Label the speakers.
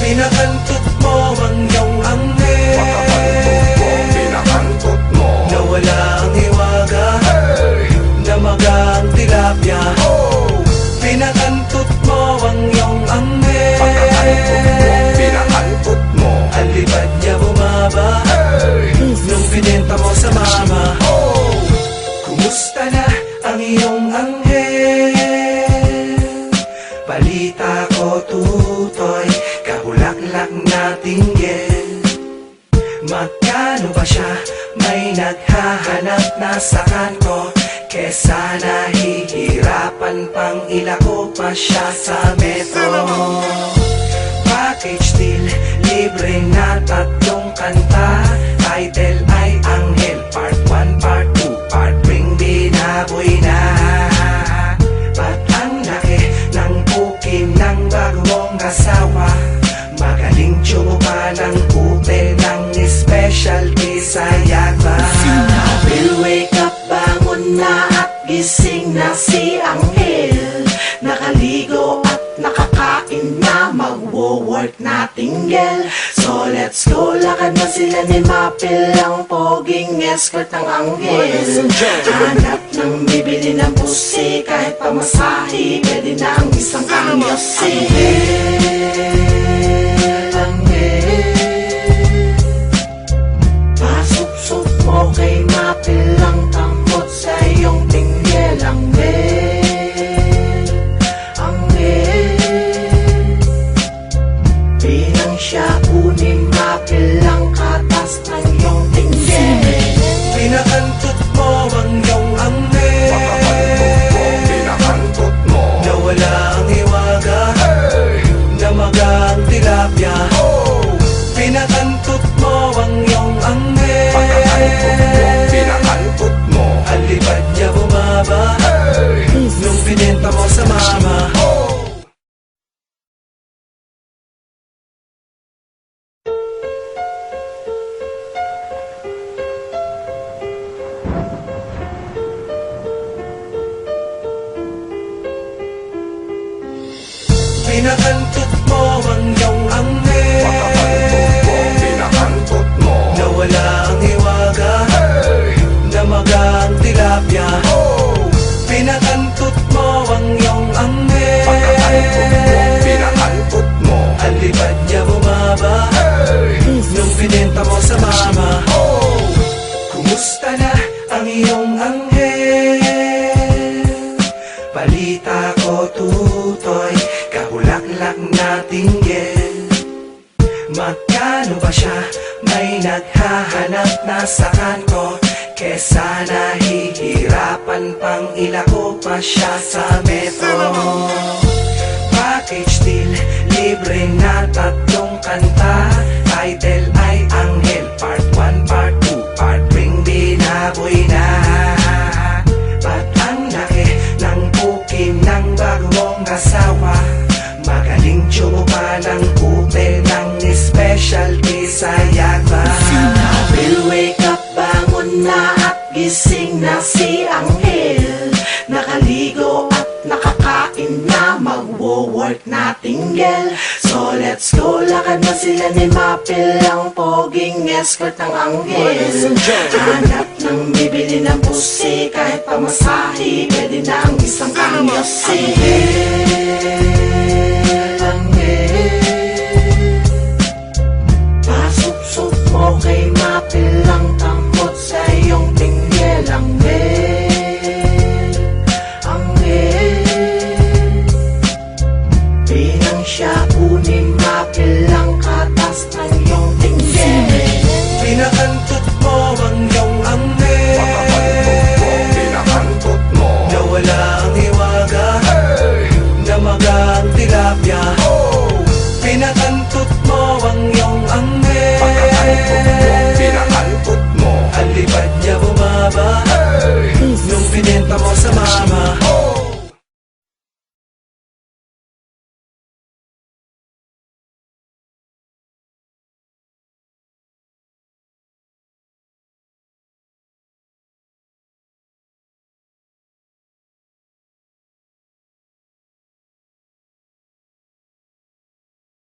Speaker 1: Pinakantot mo ang iyong anghel,
Speaker 2: Pagkakantot mo, pinakantot mo.
Speaker 1: nawala ang hiwaga, namaga ang tilapia. Pinakantot mo ang iyong anghel,
Speaker 2: Pagkakantot mo, pinakantot mo.
Speaker 1: ang lipad niya bumaba nung binenta mo sa mama. Kumusta na ang iyong anghel? Balita ko tutoy, kabulaklak na tinggel. Magkano ba siya? May naghahanap na sa kanto, kesa nahihirapan pang ilako pa siya sa metro. Package deal, libre na 3 kanta. Title ay Anghel, Part 1, Part 2, Part 3, binaboy na. Ba't ang laki ng pukin ng bago mong asawa? Magaling tsupa ng ute ng specialty sa yagba. Will wake up, bangon na at gising na si Anghel. Nakaligo at nakakain na, magwo-work na tinggel. So let's go, lakad na sila ni Mapil, ang poging escort ng Anghel. Hanap ng bibili ng pusi, kahit pamasahe, pwede na ang isang kangyosi. Pasok-sok mo kay Mapil, ang tangkot sa iyong tinggel. Pinang siya kunin Mapil, ang katas ng iyong tinggel. Pinakantot mo ang iyong anghel,
Speaker 2: Pagkakantot mo, pinakantot mo.
Speaker 1: nawala ang hiwaga, namaga ang tilapia. Pinakantot mo ang iyong anghel,
Speaker 2: Pagkakantot mo, pinakantot mo.
Speaker 1: ang lipad niya bumaba nung binenta mo sa mama. Pinakantot mo ang iyong anghel,
Speaker 2: Pagkakantot mo, pinakantot mo.
Speaker 1: nawala ang hiwaga, namaga ang tilapia. Pinakantot mo ang iyong anghel,
Speaker 2: Pagkakantot mo, pinakantot mo.
Speaker 1: ang lipad niya bumaba nung binenta mo sa mama. Kumusta na ang iyong anghel? Balita ko tutoy, kabulaklak na tinggel. Magkano ba siya? May naghahanap na sa kanto, kesa nahihirapan pang ilako pa siya sa metro. Package deal, libre na 3 kanta. Title ay Anghel, Part 1, Part 2, Part 3, binaboy na. Ba't ang laki ng pukin ng bago mong asawa? Magaling tsupa ng ute ng specialty sa yagba. Will wake up, bangon na at gising na si Anghel. Nakaligo at nakakain na, magwo-work na tinggel. So let's go, lakad na sila ni Mapil, ang poging escort ng Anghel. Hanap ng bibili ng pusi, kahit pamasahe, pwede na ang isang kangyosi.